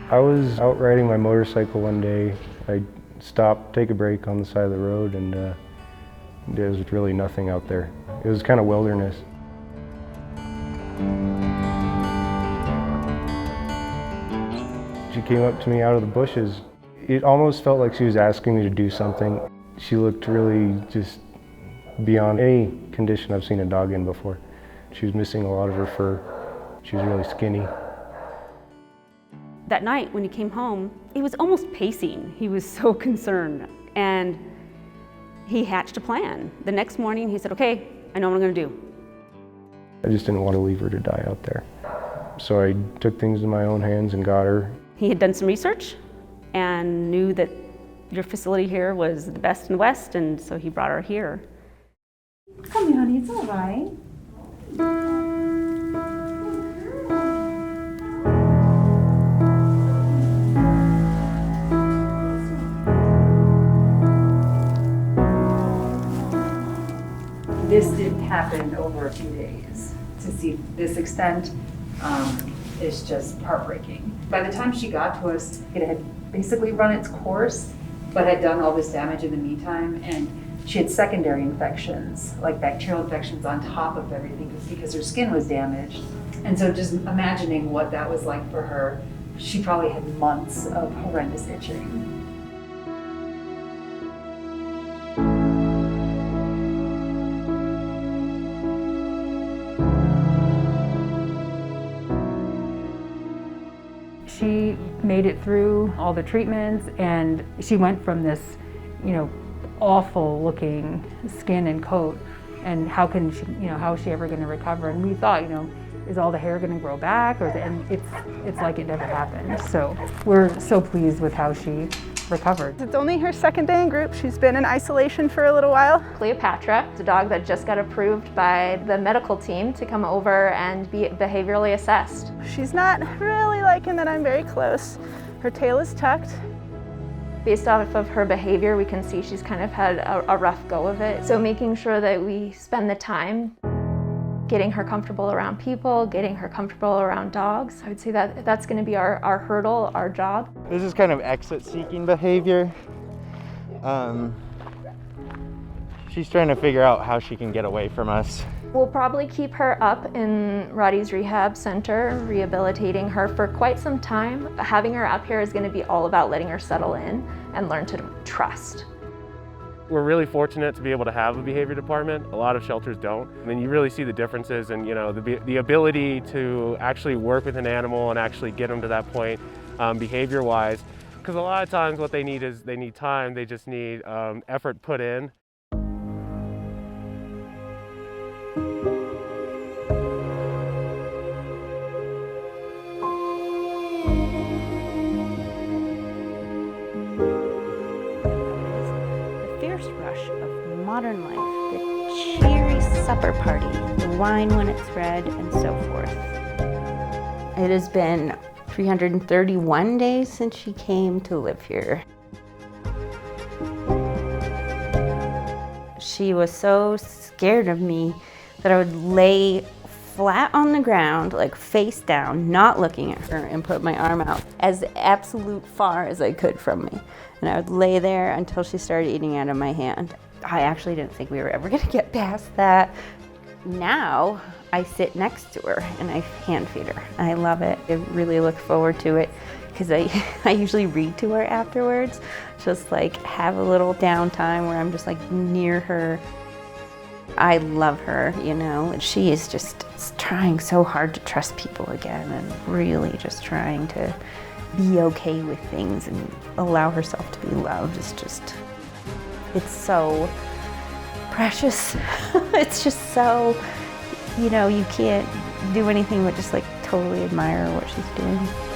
I was out riding my motorcycle one day. I stopped, take a break on the side of the road, and there was really nothing out there. It was kind of wilderness. She came up to me out of the bushes. It almost felt like she was asking me to do something. She looked really just beyond any condition I've seen a dog in before. She was missing a lot of her fur. She was really skinny. That night when he came home, he was almost pacing. He was so concerned. And he hatched a plan. The next morning he said, okay, I know what I'm gonna do. I just didn't want to leave her to die out there. So I took things in my own hands and got her. He had done some research and knew that your facility here was the best in the West, and so he brought her here. Come here, honey, it's all right. This didn't happen over a few days. To see this extent is just heartbreaking. By the time she got to us, it had basically run its course, but had done all this damage in the meantime, and she had secondary infections, like bacterial infections on top of everything, because her skin was damaged. And so just imagining what that was like for her, she probably had months of horrendous itching. She made it through all the treatments, and she went from this, awful looking skin and coat, and how can she, how is she ever going to recover? And we thought, is all the hair going to grow back? And it's like it never happened. So we're so pleased with how she recovered. It's only her second day in group. She's been in isolation for a little while. Cleopatra, it's a dog that just got approved by the medical team to come over and be behaviorally assessed. She's not really liking that I'm very close. Her tail is tucked. Based off of her behavior, we can see she's kind of had a rough go of it. So making sure that we spend the time getting her comfortable around people, getting her comfortable around dogs. I would say that that's going to be our hurdle, our job. This is kind of exit-seeking behavior. She's trying to figure out how she can get away from us. We'll probably keep her up in Roddy's rehab center, rehabilitating her for quite some time. Having her up here is going to be all about letting her settle in and learn to trust. We're really fortunate to be able to have a behavior department. A lot of shelters don't. I mean, you really see the differences in, the ability to actually work with an animal and actually get them to that point behavior-wise. Because a lot of times what they need is they need time, they just need effort put in. Rush of modern life, the cheery supper party, the wine when it's red, and so forth. It has been 331 days since she came to live here. She was so scared of me that I would lay flat on the ground, like face down, not looking at her, and put my arm out as absolute far as I could from me. And I would lay there until she started eating out of my hand. I actually didn't think we were ever gonna get past that. Now, I sit next to her and I hand feed her. I love it. I really look forward to it because I usually read to her afterwards. Just like have a little downtime where I'm just like near her. I love her, and she is just trying so hard to trust people again and really just trying to be okay with things and allow herself to be loved. It's so precious. It's just so, you can't do anything but just like totally admire what she's doing.